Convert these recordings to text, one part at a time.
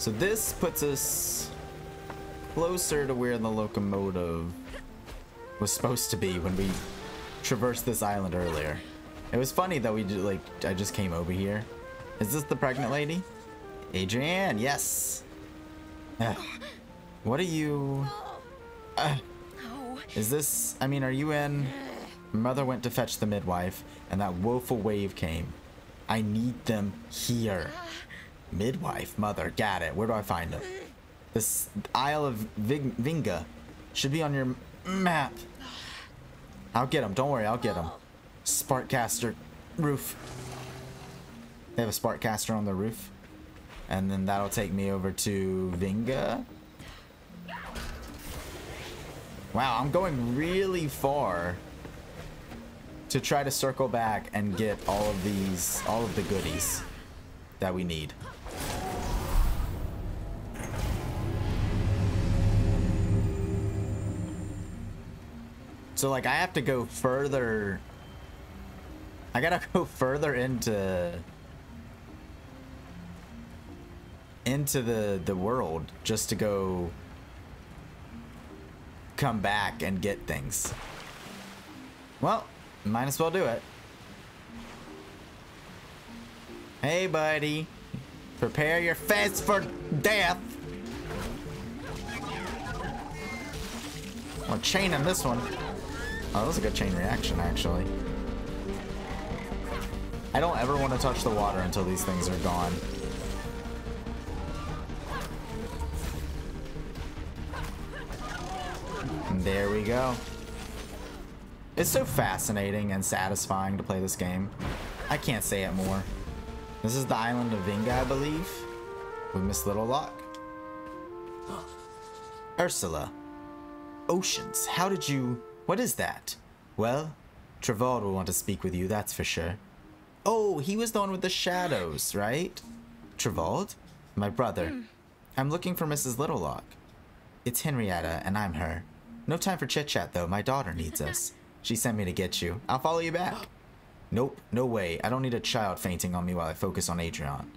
So this puts us closer to where the locomotive was supposed to be when we traversed this island earlier. It was funny that I just came over here. Is this the pregnant lady? Adrienne, yes. What are you? Is this, I mean, are you in? Mother went to fetch the midwife, and that woeful wave came. I need them here. Midwife, mother, got it. Where do I find them? This Isle of Vinga should be on your map. I'll get them. Don't worry, I'll get them. Sparkcaster roof. They have a Sparkcaster on the roof. And then that'll take me over to Vinga. Wow, I'm going really far to try to circle back and get all of the goodies that we need. So like I have to go further. I gotta go further into the world just to go come back and get things. Well, might as well do it. Hey buddy, prepare your face for death. I'll chain in this one. Oh, that was a good chain reaction actually. I don't ever want to touch the water until these things are gone. And there we go. It's so fascinating and satisfying to play this game. I can't say it more. This is the island of Vinga, I believe, with Miss Little Lock. Ursula. Oceans, how did you... What is that? Well, Trevald will want to speak with you, that's for sure. Oh, he was the one with the shadows, right? Trevald? My brother. I'm looking for Mrs. Littlelock. It's Henrietta, and I'm her. No time for chit-chat, though. My daughter needs us. She sent me to get you. I'll follow you back. Nope, no way. I don't need a child fainting on me while I focus on Adrian.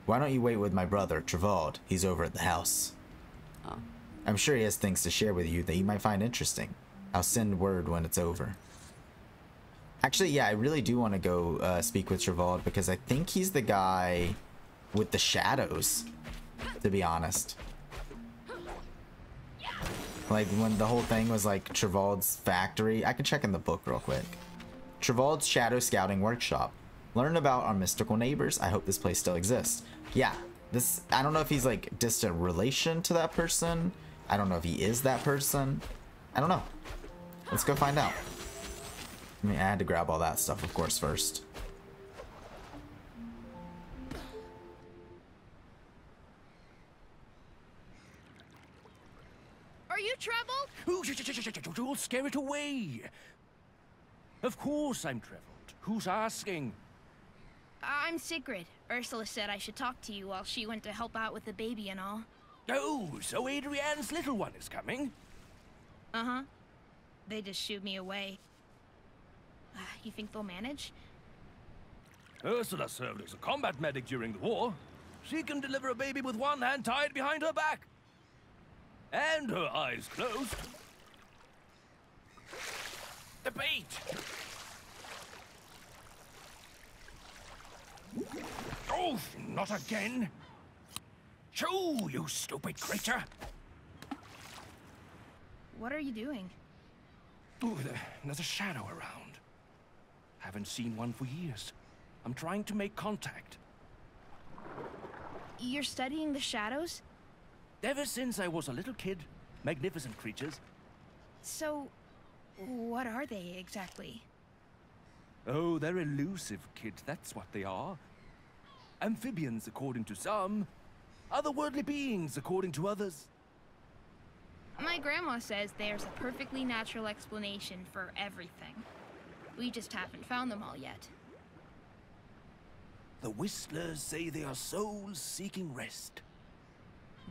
Why don't you wait with my brother, Trevald? He's over at the house. Oh. I'm sure he has things to share with you that you might find interesting. I'll send word when it's over. Actually, yeah, I really do want to go speak with Trevald because I think he's the guy with the shadows, to be honest. Like when the whole thing was like Trevald's factory. I can check in the book real quick. Trevald's Shadow Scouting Workshop. Learn about our mystical neighbors. I hope this place still exists. Yeah, this, I don't know if he's like distant relation to that person. I don't know if he is that person. I don't know. Let's go find out. I mean, I had to grab all that stuff, of course, first. Are you Trevald? Ooh, don't scare it away. Of course I'm Trevald. Who's asking? I'm Sigrid. Ursula said I should talk to you while she went to help out with the baby and all. Oh, so Adrian's little one is coming? Uh-huh. They just shooed me away. You think they'll manage? Ursula served as a combat medic during the war. She can deliver a baby with one hand tied behind her back. And her eyes closed. The bait! Oh, not again! Shoo, you stupid creature! What are you doing? Ooh, there's a shadow around. Haven't seen one for years. I'm trying to make contact. You're studying the shadows? Ever since I was a little kid. Magnificent creatures. So, what are they exactly? Oh, they're elusive, kid. That's what they are. Amphibians, according to some. Otherworldly beings, according to others. My grandma says there's a perfectly natural explanation for everything. We just haven't found them all yet. The Whistlers say they are souls seeking rest.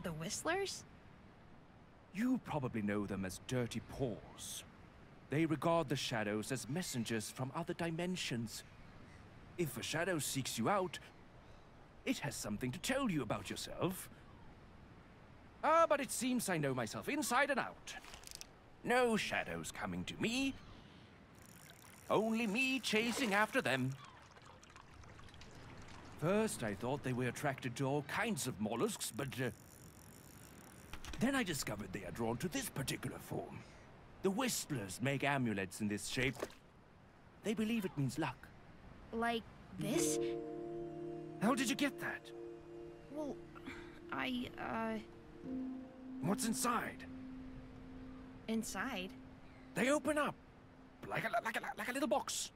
The Whistlers? You probably know them as Dirty Paws. They regard the shadows as messengers from other dimensions. If a shadow seeks you out, it has something to tell you about yourself. Ah, but it seems I know myself inside and out. No shadows coming to me. Only me chasing after them. First, I thought they were attracted to all kinds of mollusks, but then I discovered they are drawn to this particular form. The Whistlers make amulets in this shape. They believe it means luck. Like this? How did you get that? Well, What's inside? Inside? They open up like a little box.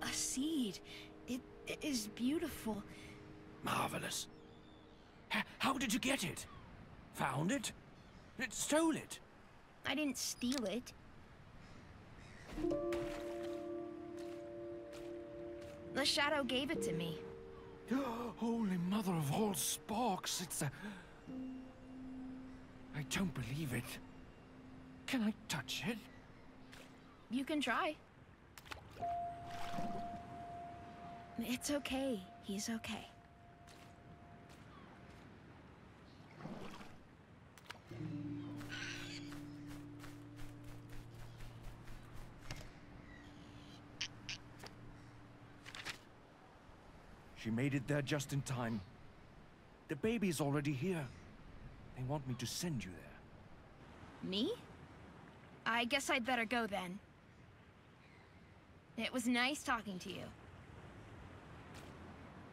A seed. It is beautiful. Marvelous. How did you get it? Found it? Stole it? I didn't steal it. The shadow gave it to me. Holy mother of all sparks, it's a... I don't believe it. Can I touch it? You can try. It's okay. He's okay. She made it there just in time. The baby's already here. They want me to send you there. Me? I guess I'd better go then. It was nice talking to you.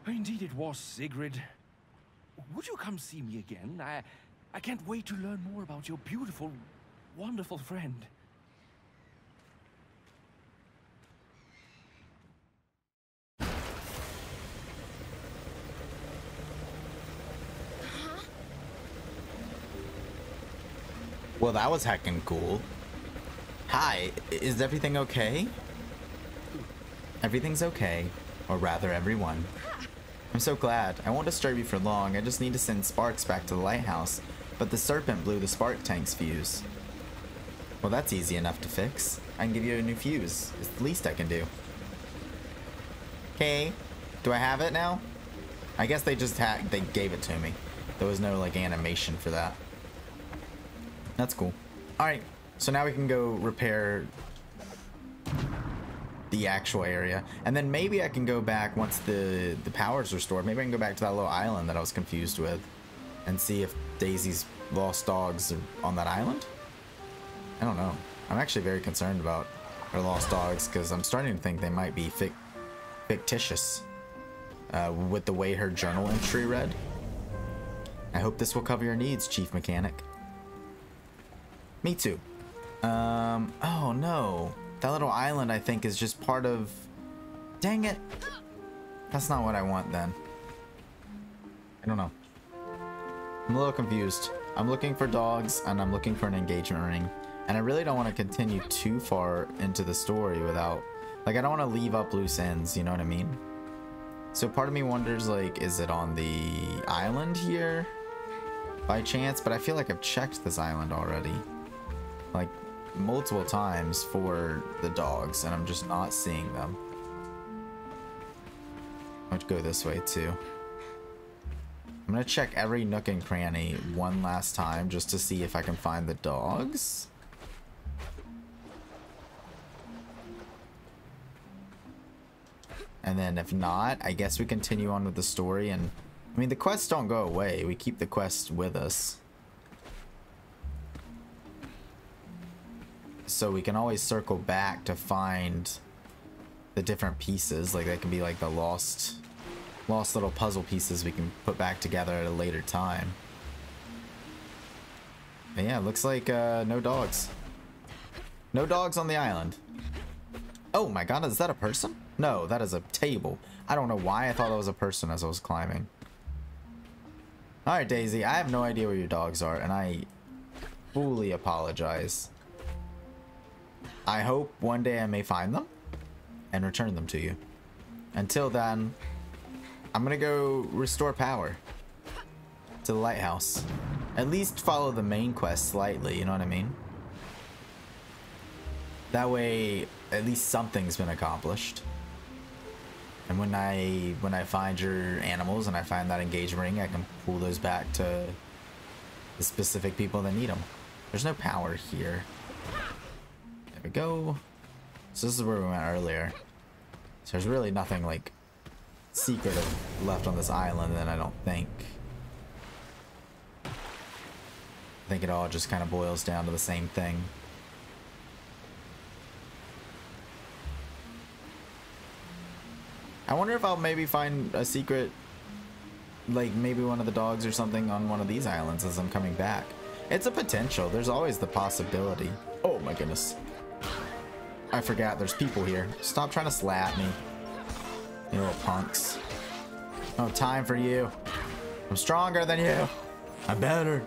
Indeed it was, Sigrid. Would you come see me again? I can't wait to learn more about your beautiful, wonderful friend. Well, that was heckin' cool. Hi, is everything okay? Everything's okay. Or rather, everyone. I'm so glad. I won't disturb you for long. I just need to send sparks back to the lighthouse. But the serpent blew the spark tank's fuse. Well, that's easy enough to fix. I can give you a new fuse. It's the least I can do. Okay. Do I have it now? I guess they just they gave it to me. There was no, like, animation for that. That's cool. Alright, so now we can go repair the actual area. And then maybe I can go back once the power's restored. Maybe I can go back to that little island that I was confused with and see if Daisy's lost dogs are on that island. I don't know. I'm actually very concerned about her lost dogs because I'm starting to think they might be fictitious with the way her journal entry read. I hope this will cover your needs, Chief Mechanic. Me too. Oh no. That little island, I think, is just part of... Dang it. That's not what I want, then. I don't know. I'm a little confused. I'm looking for dogs, and I'm looking for an engagement ring. And I really don't want to continue too far into the story without... Like, I don't want to leave up loose ends, you know what I mean? So part of me wonders, like, is it on the island here? By chance? But I feel like I've checked this island already. Like, multiple times for the dogs, and I'm just not seeing them. I'll go this way too. I'm gonna check every nook and cranny one last time just to see if I can find the dogs. And then if not, I guess we continue on with the story. And I mean, the quests don't go away. We keep the quests with us. So we can always circle back to find the different pieces. Like, they can be like the lost little puzzle pieces we can put back together at a later time. But yeah, it looks like no dogs. No dogs on the island. Oh my god, is that a person? No, that is a table. I don't know why I thought that was a person as I was climbing. Alright, Daisy, I have no idea where your dogs are, and I fully apologize. I hope one day I may find them and return them to you. Until then, I'm gonna go restore power to the lighthouse. At least follow the main quest slightly, you know what I mean? That way, at least something's been accomplished. And when I find your animals and I find that engagement ring, I can pull those back to the specific people that need them. There's no power here. There we go. So this is where we went earlier. So there's really nothing like secretive left on this island, then I don't think. I think it all just kind of boils down to the same thing. I wonder if I'll maybe find a secret, like maybe one of the dogs or something on one of these islands as I'm coming back. It's a potential. There's always the possibility. Oh my goodness. I forgot there's people here. Stop trying to slap me, you little punks. No time for you. I'm stronger than you. I'm better.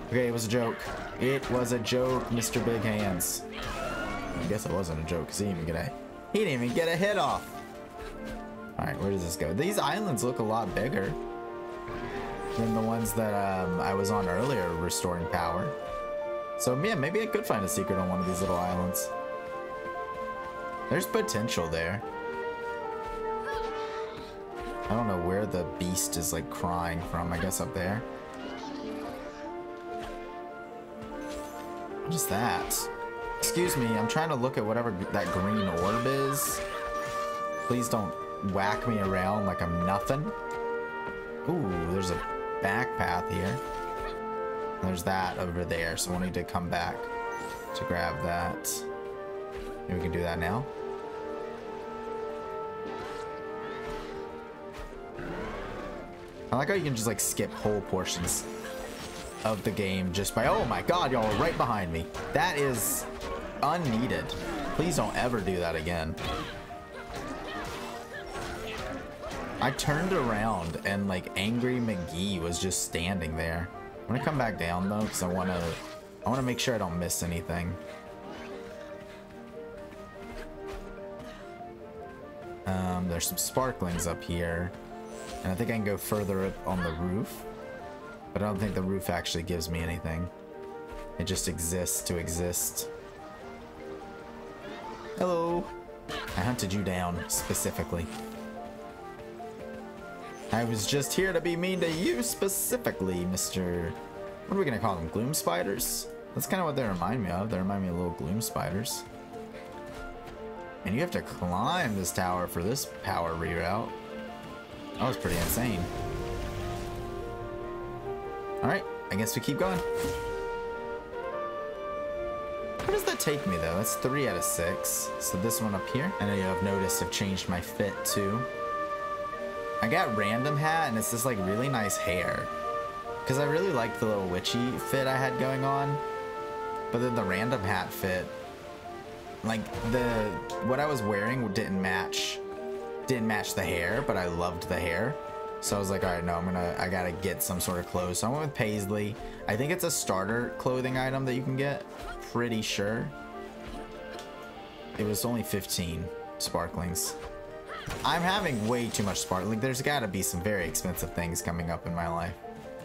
Okay, it was a joke. It was a joke, Mr. Big Hands. I guess it wasn't a joke because he didn't even get a hit off. Alright, where does this go? These islands look a lot bigger than the ones that I was on earlier, restoring power. So yeah, maybe I could find a secret on one of these little islands. There's potential there. I don't know where the beast is like crying from. I guess up there. What is that? Excuse me, I'm trying to look at whatever that green orb is. Please don't whack me around like I'm nothing. Ooh, there's a back path here. There's that over there, so we'll need to come back to grab that. Maybe we can do that now. I like how you can just like skip whole portions of the game just by, oh my god, y'all are right behind me. That is unneeded. Please don't ever do that again. I turned around and like Angry McGee was just standing there. I'm gonna come back down though because I wanna make sure I don't miss anything. There's some sparklings up here, and I think I can go further up on the roof, but I don't think the roof actually gives me anything. It just exists to exist. Hello. I hunted you down specifically. I was just here to be mean to you specifically, Mr. What are we gonna call them? Gloom spiders? That's kind of what they remind me of. They remind me of little gloom spiders. And you have to climb this tower for this power reroute. That was pretty insane. Alright, I guess we keep going. Where does that take me though? That's 3 out of 6. So this one up here. I know you have noticed I've changed my fit too. I got random hat and it's this like really nice hair. Because I really liked the little witchy fit I had going on. But then the random hat fit, like what I was wearing didn't match the hair, but I loved the hair. So I was like, all right, no, I gotta get some sort of clothes. So I went with Paisley. I think it's a starter clothing item that you can get. Pretty sure. It was only 15 sparklings. I'm having way too much sparkling. There's gotta be some very expensive things coming up in my life.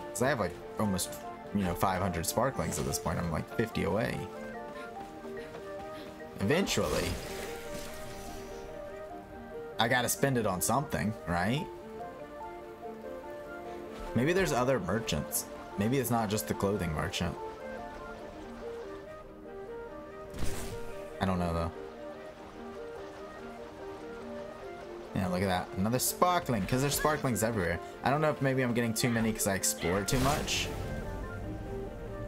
Cause I have like almost, 500 sparklings at this point. I'm like 50 away. Eventually, I gotta spend it on something, right? Maybe there's other merchants. Maybe it's not just the clothing merchant. I don't know though. Yeah, look at that. Another sparkling, because there's sparklings everywhere. I don't know if maybe I'm getting too many because I explored too much.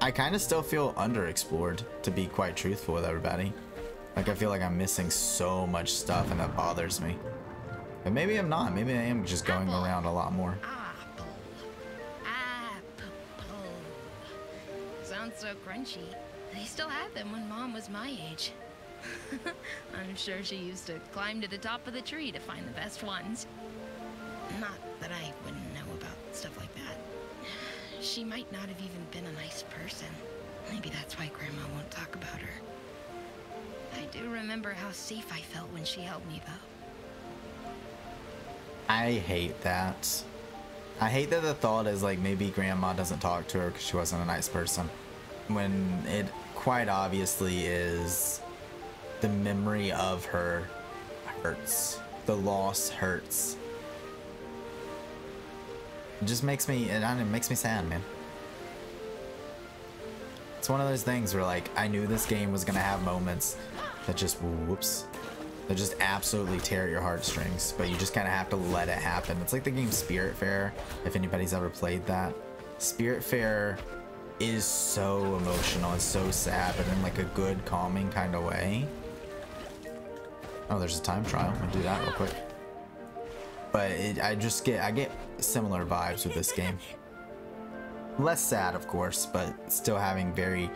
I kind of still feel underexplored, to be quite truthful with everybody. Like, I feel like I'm missing so much stuff and that bothers me. But maybe I'm not. Maybe I am just going around a lot more. Apple. Sounds so crunchy. They still had them when Mom was my age. I'm sure she used to climb to the top of the tree to find the best ones. Not that I wouldn't know about stuff like that. She might not have even been a nice person. Maybe that's why Grandma won't talk about her. I do remember how safe I felt when she held me, though. I hate that. I hate that the thought is like maybe Grandma doesn't talk to her because she wasn't a nice person. When it quite obviously is the memory of her hurts. the loss hurts. It just makes me, it makes me sad, man. It's one of those things where, like, I knew this game was gonna have moments that just, whoops, that just absolutely tear at your heartstrings, but you just kind of have to let it happen. It's like the game Spiritfarer, if anybody's ever played that. Spiritfarer is so emotional, it's so sad, but in like a good, calming kind of way. Oh, there's a time trial. I'll do that real quick. But I get similar vibes with this game. Less sad, of course, but still having very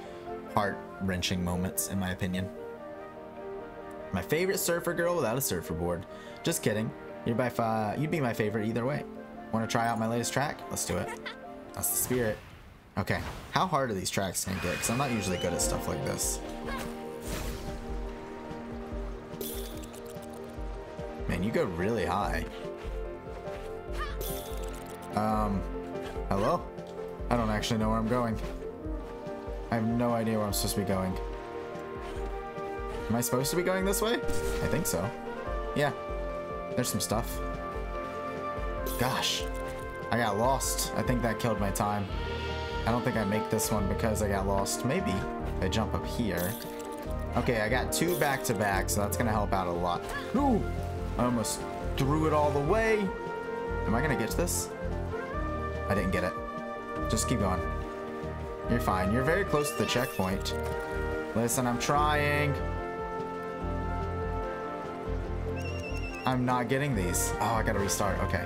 heart-wrenching moments, in my opinion. My favorite surfer girl without a surfer board. Just kidding. You'd be my favorite either way. Want to try out my latest track? Let's do it. That's the spirit. Okay. How hard are these tracks gonna get? Because I'm not usually good at stuff like this. Man, you go really high. Hello? I don't actually know where I'm going. I have no idea where I'm supposed to be going. Am I supposed to be going this way? I think so. Yeah. There's some stuff. Gosh. I got lost. I think that killed my time. I don't think I make this one because I got lost. Maybe. I jump up here. Okay, I got 2 back-to-back, so that's gonna help out a lot. Ooh! I almost threw it all the way. Am I gonna get to this? I didn't get it. Just keep going. You're fine. You're very close to the checkpoint. Listen, I'm trying. I'm not getting these. Oh, I gotta restart. Okay.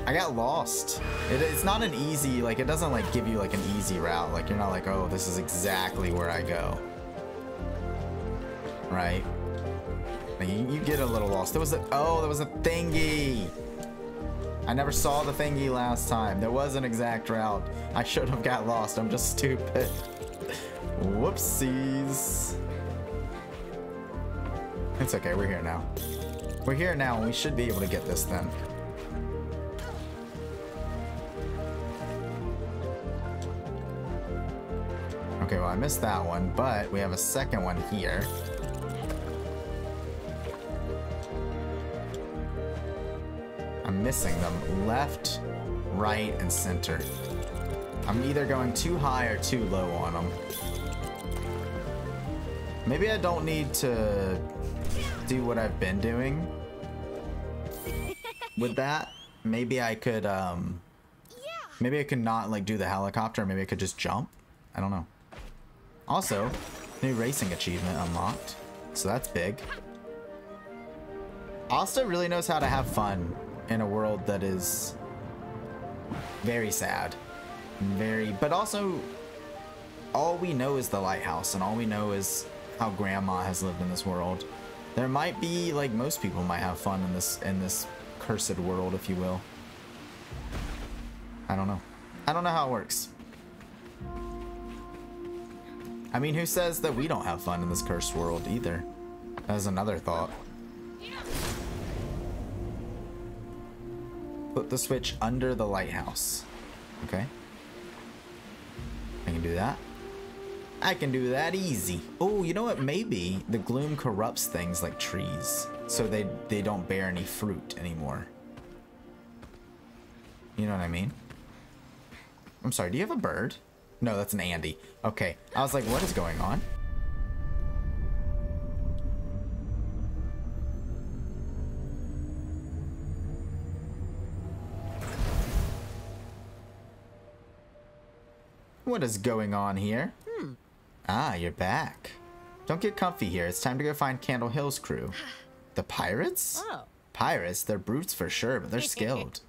I got lost. It's not an easy, like, it doesn't, like, give you, like, an easy route. Like, you're not like, oh, this is exactly where I go. Right? Like, you get a little lost. There was a thingy. I never saw the thingy last time. There was an exact route. I should have got lost. I'm just stupid. Whoopsies. It's okay. We're here now. We're here now, and we should be able to get this then. Okay, well, I missed that one, but we have a second one here. I'm missing them left, right, and center. I'm either going too high or too low on them. Maybe I don't need to do what I've been doing with that. Maybe I could not like do the helicopter. Maybe I could just jump. I don't know. Also, new racing achievement unlocked, so that's big. Asta really knows how to have fun in a world that is very sad, but also all we know is the lighthouse, and all we know is how Grandma has lived in this world. There might be, like, most people might have fun in this cursed world, if you will. I don't know. I don't know how it works. I mean, who says that we don't have fun in this cursed world either? That's another thought. Put the switch under the lighthouse. Okay. I can do that. I can do that easy. Oh, you know what? Maybe the gloom corrupts things like trees, so they don't bear any fruit anymore. You know what I mean? I'm sorry, do you have a bird? No, that's an Andy. Okay, I was like, what is going on? What is going on here? Ah, you're back. Don't get comfy here. It's time to go find Candle Hill's crew. The pirates? Oh. Pirates? They're brutes for sure, but they're skilled.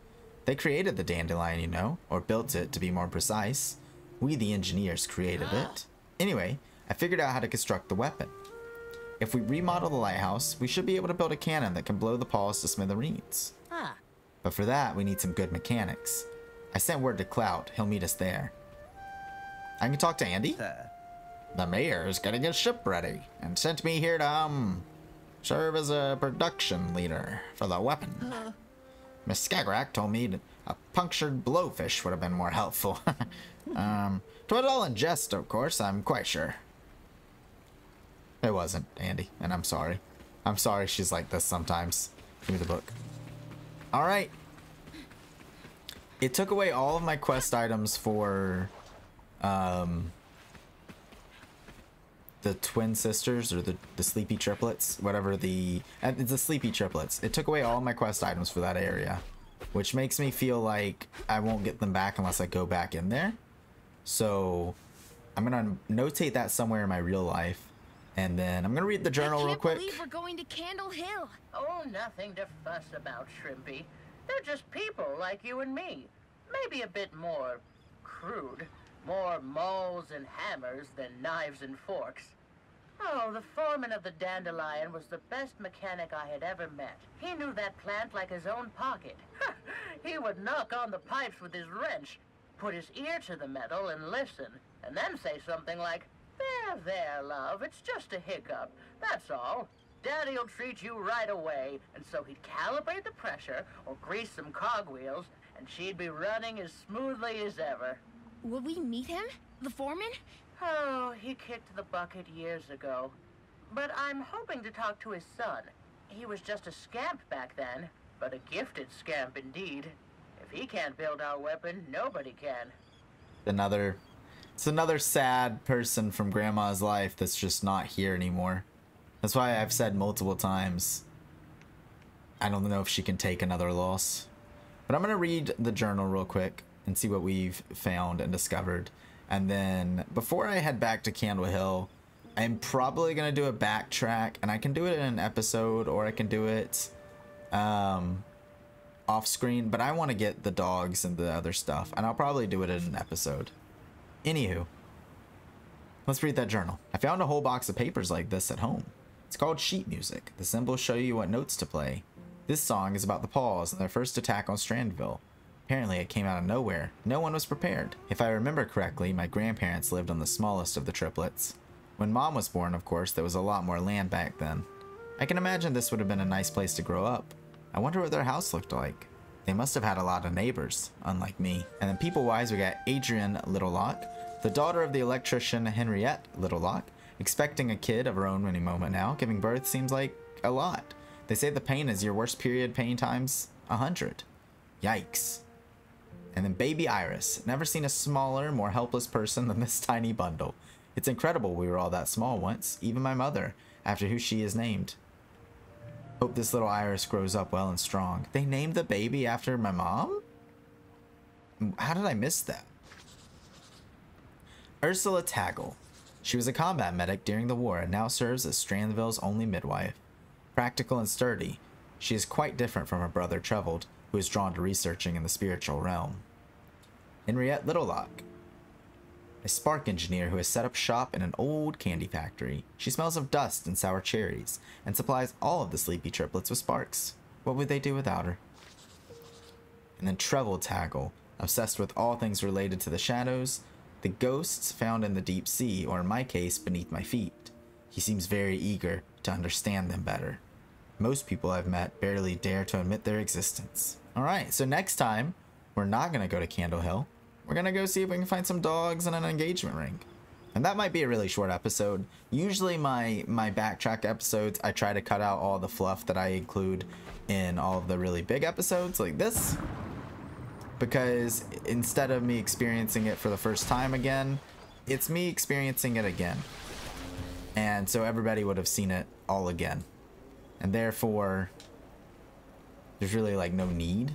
They created the dandelion, you know, or built it to be more precise. We, the engineers, created it. Anyway, I figured out how to construct the weapon. If we remodel the lighthouse, we should be able to build a cannon that can blow the paws to smithereens. Ah. But for that, we need some good mechanics. I sent word to Clout. He'll meet us there. I can talk to Andy? The mayor is getting his ship ready and sent me here to, serve as a production leader for the weapon. Miss Skagerrak told me that a punctured blowfish would have been more helpful. 'Twas all in jest, of course, I'm quite sure. It wasn't, Andy, and I'm sorry. I'm sorry she's like this sometimes. Give me the book. All right. It took away all of my quest items for the twin sisters, or the sleepy triplets, whatever it's the sleepy triplets. It took away all my quest items for that area, which makes me feel like I won't get them back unless I go back in there. So I'm gonna notate that somewhere in my real life, and then I'm gonna read the journal real quick. I can't believe we're going to Candle Hill. Oh, nothing to fuss about, Shrimpy. They're just people like you and me. Maybe a bit more crude. More mauls and hammers than knives and forks. Oh, the foreman of the Dandelion was the best mechanic I had ever met. He knew that plant like his own pocket. He would knock on the pipes with his wrench, put his ear to the metal and listen, and then say something like, there, love, it's just a hiccup, that's all. Daddy'll treat you right away. And so he'd calibrate the pressure or grease some cogwheels, and she'd be running as smoothly as ever. Will we meet him? The foreman? Oh, he kicked the bucket years ago. But I'm hoping to talk to his son. He was just a scamp back then, but a gifted scamp indeed. If he can't build our weapon, nobody can. It's another sad person from Grandma's life that's just not here anymore. That's why I've said multiple times, I don't know if she can take another loss. But I'm gonna read the journal real quick and see what we've found and discovered. And then before I head back to Candle Hill, I'm probably gonna do a backtrack, and I can do it in an episode or I can do it off screen, but I want to get the dogs and the other stuff, and I'll probably do it in an episode. Anywho, let's read that journal. I found a whole box of papers like this at home. It's called sheet music. The symbols show you what notes to play. This song is about the Paws and their first attack on Strandville. Apparently it came out of nowhere. No one was prepared. If I remember correctly, my grandparents lived on the smallest of the triplets. When Mom was born, of course, there was a lot more land back then. I can imagine this would have been a nice place to grow up. I wonder what their house looked like. They must have had a lot of neighbors, unlike me. And then people-wise, we got Adrian Littlelock, the daughter of the electrician Henriette Littlelock, expecting a kid of her own any moment now. Giving birth seems like a lot. They say the pain is your worst period pain times 100. Yikes. And then baby Iris. Never seen a smaller, more helpless person than this tiny bundle. It's incredible we were all that small once, even my mother, after who she is named. Hope this little Iris grows up well and strong. They named the baby after my mom? How did I miss that? Ursula Tagle. She was a combat medic during the war and now serves as Strandville's only midwife. Practical and sturdy, she is quite different from her brother Trevald, who is drawn to researching in the spiritual realm. Henriette Littlelock. A spark engineer who has set up shop in an old candy factory. She smells of dust and sour cherries, and supplies all of the sleepy triplets with sparks. What would they do without her? And then Trevald Tagle, obsessed with all things related to the shadows, the ghosts found in the deep sea, or in my case, beneath my feet. He seems very eager to understand them better. Most people I've met barely dare to admit their existence. Alright, so next time, we're not going to go to Candle Hill. We're going to go see if we can find some dogs and an engagement ring. And that might be a really short episode. Usually my backtrack episodes, I try to cut out all the fluff that I include in all of the really big episodes like this. Because instead of me experiencing it for the first time again, it's me experiencing it again. And so everybody would have seen it all again. And therefore, there's really like no need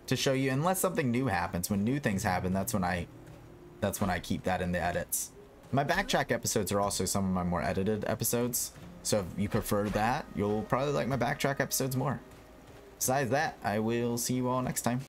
to show you unless something new happens. When new things happen, that's when I keep that in the edits. My backtrack episodes are also some of my more edited episodes. So if you prefer that, you'll probably like my backtrack episodes more. Besides that, I will see you all next time.